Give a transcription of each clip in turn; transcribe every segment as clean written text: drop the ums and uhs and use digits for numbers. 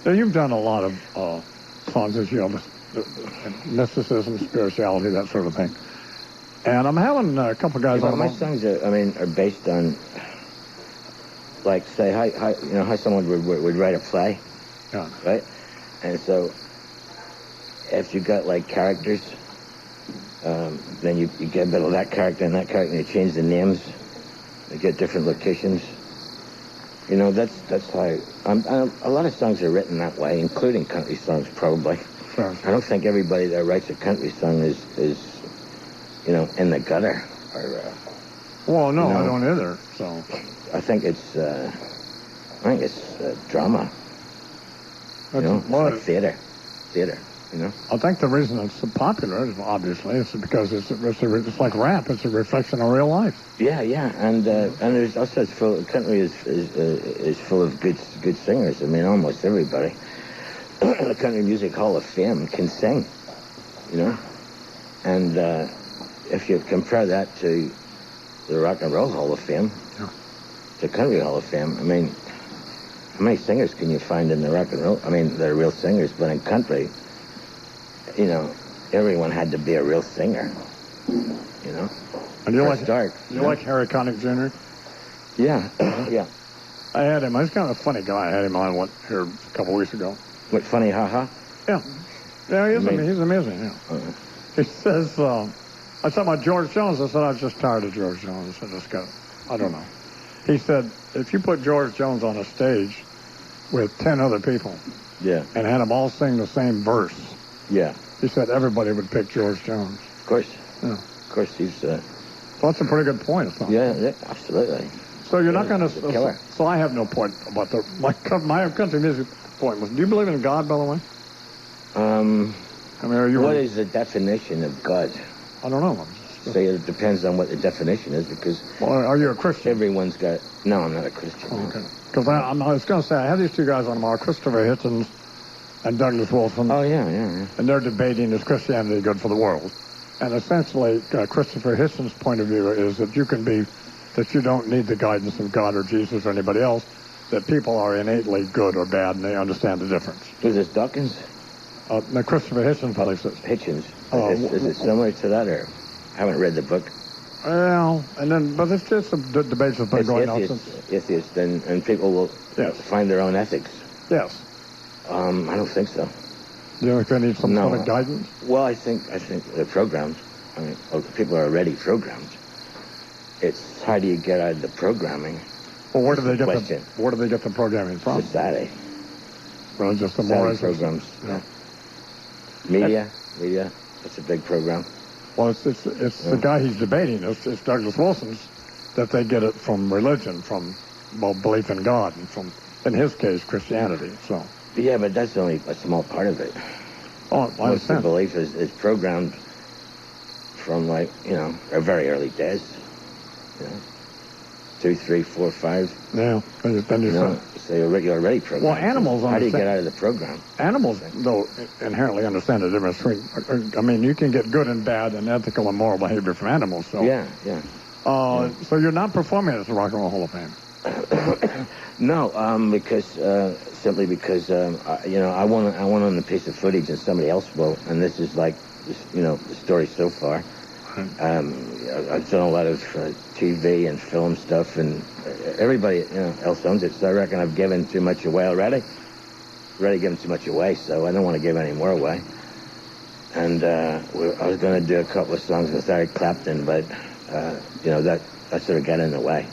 Now, you've done a lot of songs, as you know, mysticism, spirituality, that sort of thing. And I'm having a couple guys on. My songs are based on, like, say, how someone would write a play, Yeah. right? And so, if you got like characters, then you get a bit of that character and that character, and you change the names, you get different locations. You know, that's how a lot of songs are written that way, including country songs, probably. Sure. I don't think everybody that writes a country song is in the gutter. Or, well, no, I don't either. So I think it's drama. It's like theater. You know. I think the reason it's so popular, obviously, is because it's like rap. It's a reflection of real life. Yeah, and there's also country is full of good singers. I mean, almost everybody. The Country Music Hall of Fame can sing, you know, and if you compare that to the Rock and Roll Hall of Fame, the Country Hall of Fame, I mean, how many singers can you find in the rock and roll? I mean, they're real singers, but in country, you know, everyone had to be a real singer, you know. And you like Harry Connick Jr.? Yeah, yeah. I had him. He's kind of a funny guy. I had him on here a couple weeks ago. What, funny, haha? Yeah. Yeah, he's amazing, yeah. Uh-huh. He says, I said about George Jones. I said, I was just tired of George Jones. I don't know. He said, if you put George Jones on a stage with 10 other people and had them all sing the same verse, he said everybody would pick George Jones. Of course. Yeah. Of course, he's... Well, that's a pretty good point. Yeah, absolutely. So you're not going to... So I have no point about my country music point was, do you believe in God, by the way? I mean, what is the definition of God? I don't know. Say it depends on what the definition is, because... Well, are you a Christian? Everyone's got... No, I'm not a Christian. Oh, okay. Because I was going to say, I have these two guys on tomorrow, Christopher Hitchens and Douglas Wilson. Oh, yeah. And they're debating, is Christianity good for the world? And essentially, Christopher Hitchens' point of view is that that you don't need the guidance of God or Jesus or anybody else, that people are innately good or bad, and they understand the difference. Is this Dawkins? No, Christopher Hitchens believes it. Hitchens. Is it similar to that, or... I haven't read the book. Well, but it's just some debates that's been going on since... Atheists, and people will find their own ethics. Yes. I don't think so. Do you think they need some sort of guidance? Well, I think they're programmed. I mean, people are already programmed. It's how do you get out of the programming? Well, where do they get the programming from? Society. Well, just the Morrison programs. Yeah. Media. That's a big program. Well, it's the guy he's debating. It's Douglas Wilson's that they get it from religion, from belief in God, and from, in his case, Christianity. So. Yeah, but that's only a small part of it. Oh, I Most understand. of the belief is programmed from, like, our very early days. 2, 3, 4, 5. Yeah. Then you so you're already programmed. Well, animals How do you get out of the program? Animals, though, inherently understand the difference between... I mean, you can get good and bad and ethical and moral behavior from animals. So. Yeah. So you're not performing at the Rock and Roll Hall of Fame? No, simply because I want on the piece of footage and somebody else will, and this is like, the story so far. I've done a lot of TV and film stuff, and everybody else owns it, so I reckon I've given too much away already. Already given too much away, so I don't want to give any more away. And I was going to do a couple of songs with Eric Clapton, but that sort of got in the way.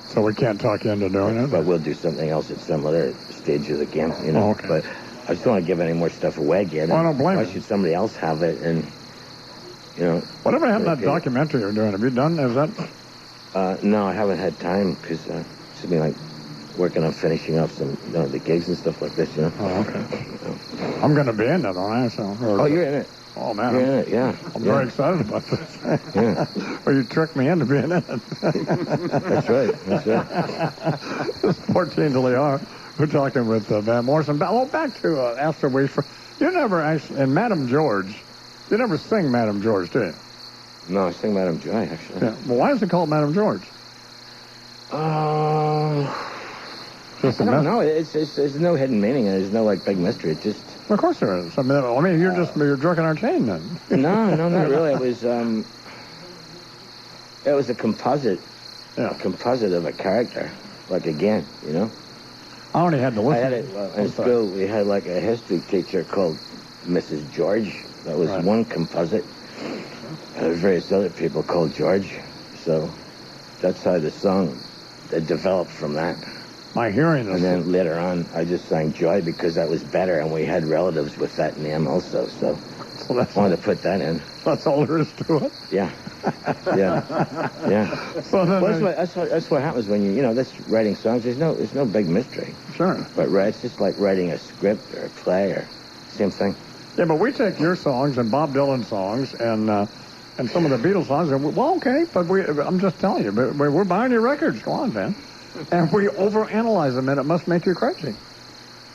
So we can't talk you into doing it? But we'll do something else at some other stage of the game, Oh, okay. But I just don't want to give any more stuff away again. Well, I don't blame you. Why should somebody else have it? And whatever happened to that documentary you're doing? Have you done? Is that? No, I haven't had time because it's been like working on finishing up some the gigs and stuff like this. Oh, okay. I'm going to be in that, aren't I? So, you're in it. Oh, man. You're in it, yeah. I'm very excited about this. Yeah. Well, you tricked me into being in it. That's right. This is 14 to Liar. We're talking with Van Morrison. Back to After We... You never actually... And Madame George... You never sing Madame George, do you? No, I sing Madame Joy, actually. Yeah. Well, why is it called Madame George? Just I don't know. There's no hidden meaning, and there's no like big mystery. It just. Of course there is. I mean, you're jerking our chain then. No, not really. It was a composite. Yeah. A composite of a character, like again, you know. I only had to listen. I had it in school. We had like a history teacher called Mrs. George. That was one composite. And there were various other people called George. So that's how the song developed from that. My hearing is... And then later on, I just sang Joy because that was better, and we had relatives with that name also. So I wanted to put that in. That's all there is to it. Yeah. Yeah. So then that's what happens when that's writing songs. There's no big mystery. Sure. But it's just like writing a script or a play or same thing. Yeah, but we take your songs and Bob Dylan songs and some of the Beatles songs, and okay, but I'm just telling you, we're buying your records. Go on, man. And we overanalyze them, and it must make you crazy.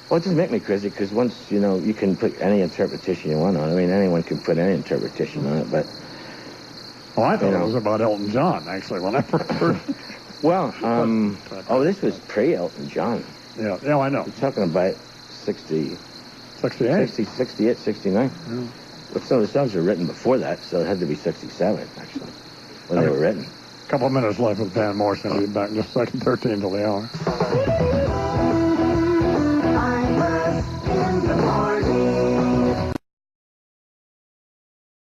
Well, it doesn't make me crazy because once, you can put any interpretation you want on it. I mean, anyone can put any interpretation on it, but... Well, I thought it was about Elton John, actually, when I first heard it. Well, this was pre-Elton John. Yeah, I know. You're talking about 68, 68, 69. Yeah. But some of the songs were written before that, so it had to be 67, actually, when they were written. A couple of minutes left with Van Morrison. I'll be back in just a second, 13 till the hour.